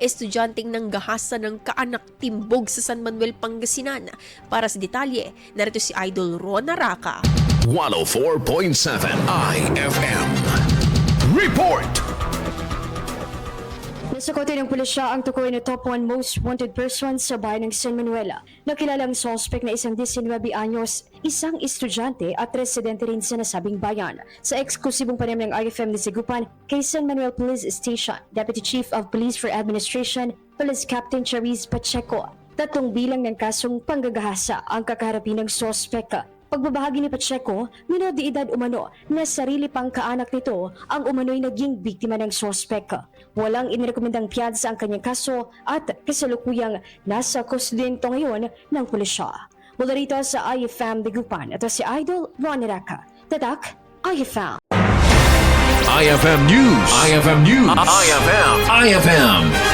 Estudyanteng Nanggahasa ng Kaanak, Timbog sa San Manuel, Pangasinan. Para sa detalye, narito si Idol Rona Raka. 104.7 IFM Report! Nasakote ng pulisya ang tukoy na top 1 most wanted person sa bayan ng San Manuel. Nakilalang suspect na isang 19 anyos, isang estudyante at residente rin sa nasabing bayan. Sa eksklusibong panayam ng IFM ni Sigupan kay San Manuel Police Station, Deputy Chief of Police for Administration, Police Captain Charis Pacheco, 3 bilang ng kasong panggagahasa ang kakaharapin ng suspect. Pagbabahagi ni Pacheco, minor de edad umano na sarili pang kaanak nito ang umano'y naging biktima ng sospek. Walang inirekomendang piyansa ang kanyang kaso at kasalukuyang nasa kustodiya ngayon ng pulisya. Mula rito sa IFM Digupan, ito si Idol Ronnie Raka. Tatak, IFM. IFM News. IFM News. IFM.